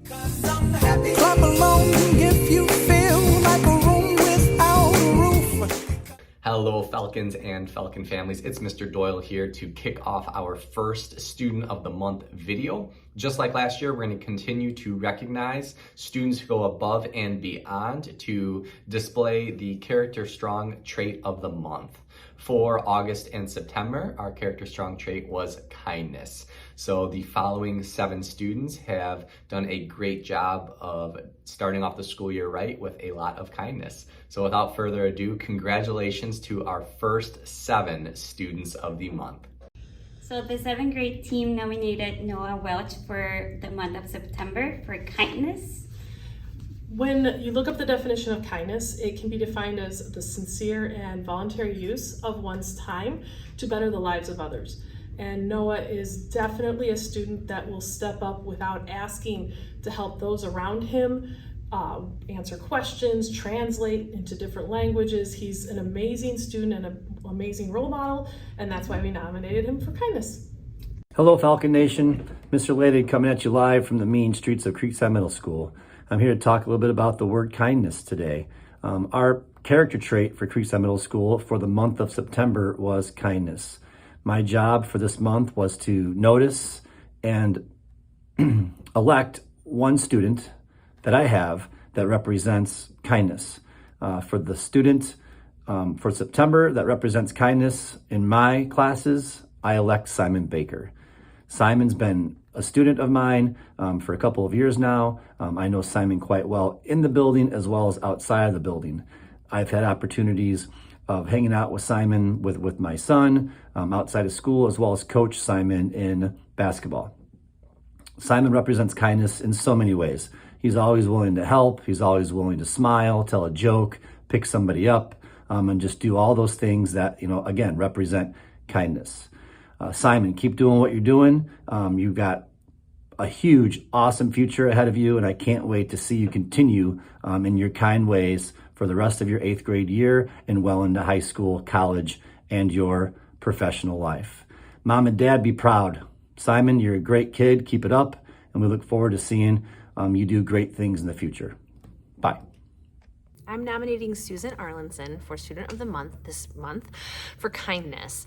Clap along if you feel like a room without a roof. Hello, Falcons and Falcon families. It's Mr. Doyle here to kick off our first Student of the Month video. Just like last year, we're going to continue to recognize students who go above and beyond to display the CharacterStrong trait of the month. For August and September, our CharacterStrong trait was kindness. So the following 7 students have done a great job of starting off the school year right with a lot of kindness. So without further ado, congratulations to our first 7 students of the month. So the 7th grade team nominated Noah Welch for the month of September for kindness. When you look up the definition of kindness, it can be defined as the sincere and voluntary use of one's time to better the lives of others. And Noah is definitely a student that will step up without asking to help those around him, answer questions, translate into different languages. He's an amazing student and an amazing role model, and that's why we nominated him for kindness. Hello, Falcon Nation. Mr. Lady coming at you live from the mean streets of Creekside Middle School. I'm here to talk a little bit about the word kindness today. Our character trait for Creekside Middle School for the month of September was kindness. My job for this month was to notice and elect one student that I have that represents kindness. For the student for September that represents kindness in my classes, I elect Simon Baker. Simon's been a student of mine for a couple of years now. I know Simon quite well in the building as well as outside of the building. I've had opportunities of hanging out with Simon with my son outside of school, as well as coach Simon in basketball. Simon represents kindness in so many ways. He's always willing to help. He's always willing to smile, tell a joke, pick somebody up, and just do all those things that, again, represent kindness. Simon, keep doing what you're doing. You've got a huge, awesome future ahead of you, and I can't wait to see you continue in your kind ways for the rest of your 8th grade year and well into high school, college, and your professional life. Mom and Dad, be proud. Simon, you're a great kid. Keep it up, and we look forward to seeing you do great things in the future. Bye. I'm nominating Susan Arlinson for Student of the Month this month for kindness.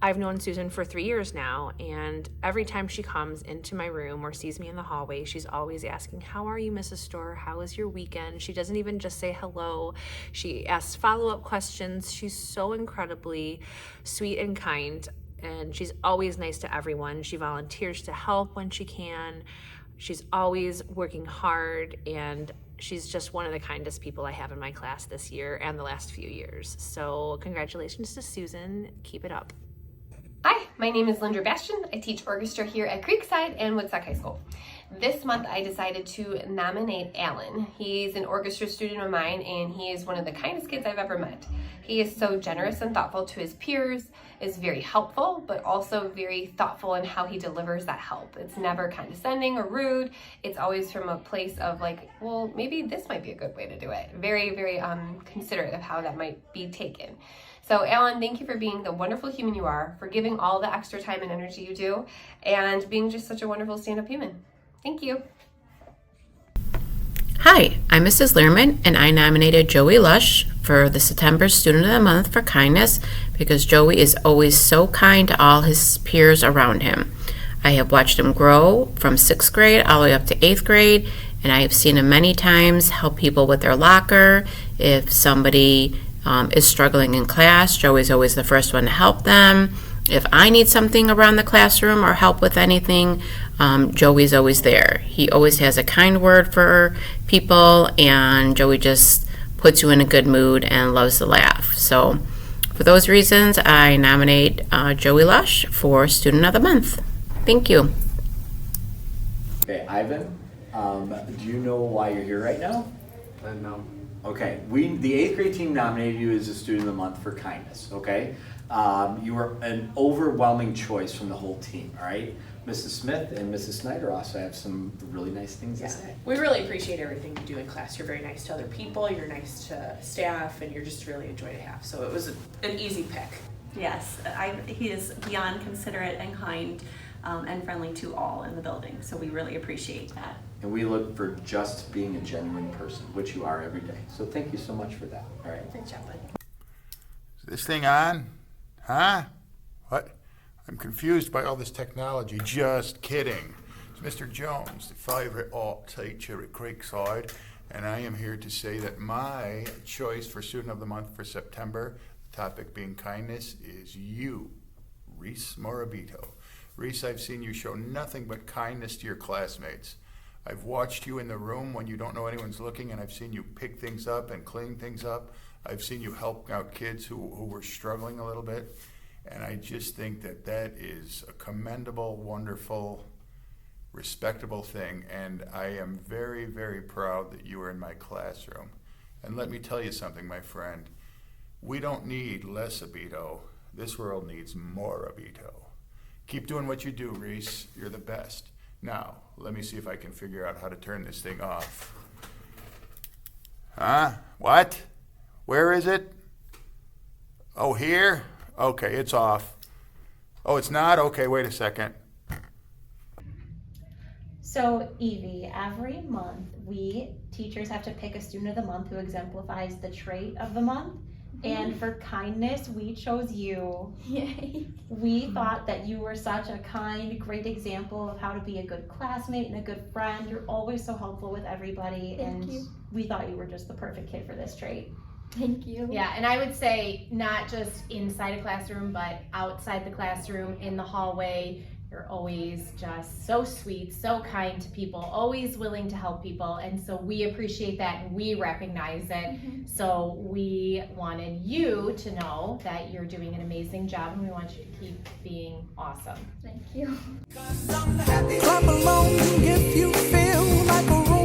I've known Susan for 3 years now, and every time she comes into my room or sees me in the hallway, she's always asking, "How are you, Mrs. Storr? How was your weekend?" She doesn't even just say hello. She asks follow-up questions. She's so incredibly sweet and kind, and she's always nice to everyone. She volunteers to help when she can. She's always working hard, and she's just one of the kindest people I have in my class this year and the last few years. So congratulations to Susan. Keep it up. Hi, my name is Linda Bastian. I teach orchestra here at Creekside and Woodstock High School. This month I decided to nominate Alan. He's an orchestra student of mine, and he is one of the kindest kids I've ever met. He is so generous and thoughtful to his peers, is very helpful, but also very thoughtful in how he delivers that help. It's never condescending or rude. It's always from a place of like, well, maybe this might be a good way to do it. Very, very considerate of how that might be taken. So Alan, thank you for being the wonderful human you are, for giving all the extra time and energy you do, and being just such a wonderful stand-up human. Thank you. Hi, I'm Mrs. Lehrman, and I nominated Joey Lush for the September Student of the Month for kindness because Joey is always so kind to all his peers around him. I have watched him grow from 6th grade all the way up to 8th grade, and I have seen him many times help people with their locker. If somebody is struggling in class, Joey's always the first one to help them. If I need something around the classroom or help with anything, Joey's always there. He always has a kind word for people, and Joey just puts you in a good mood and loves to laugh. So for those reasons, I nominate Joey Lush for Student of the Month. Thank you. Okay, Ivan, do you know why you're here right now? No. Okay, the 8th grade team nominated you as a Student of the Month for kindness, okay? You were an overwhelming choice from the whole team, all right? Mrs. Smith and Mrs. Snyder also have some really nice things to say. We really appreciate everything you do in class. You're very nice to other people, you're nice to staff, and you're just really a joy to have. So it was an easy pick. Yes, he is beyond considerate and kind and friendly to all in the building, so we really appreciate that. And we look for just being a genuine person, which you are every day. So thank you so much for that. All right. Good job, buddy. Is this thing on? Huh? What? I'm confused by all this technology. Just kidding. It's Mr. Jones, the favorite art teacher at Creekside, and I am here to say that my choice for Student of the Month for September, the topic being kindness, is you, Reese Morabito. Reese, I've seen you show nothing but kindness to your classmates. I've watched you in the room when you don't know anyone's looking, and I've seen you pick things up and clean things up. I've seen you help out kids who were struggling a little bit, and I just think that that is a commendable, wonderful, respectable thing, and I am very, very proud that you are in my classroom. And let me tell you something, my friend. We don't need less Abito. This world needs more Abito. Keep doing what you do, Reese. You're the best. Now, let me see if I can figure out how to turn this thing off. Huh? What? Where is it? Oh, here? Okay, it's off. Oh, it's not? Okay, wait a second. So, Evie, every month we teachers have to pick a student of the month who exemplifies the trait of the month. And for kindness, we chose you. Yay. We thought that you were such a kind, great example of how to be a good classmate and a good friend. You're always so helpful with everybody. Thank and you. We thought you were just the perfect kid for this trait. Thank you. Yeah, and I would say not just inside a classroom, but outside the classroom, in the hallway. You're always just so sweet, so kind to people, always willing to help people. And so we appreciate that and we recognize it. So we wanted you to know that you're doing an amazing job and we want you to keep being awesome. Thank you. Clap along if you feel like a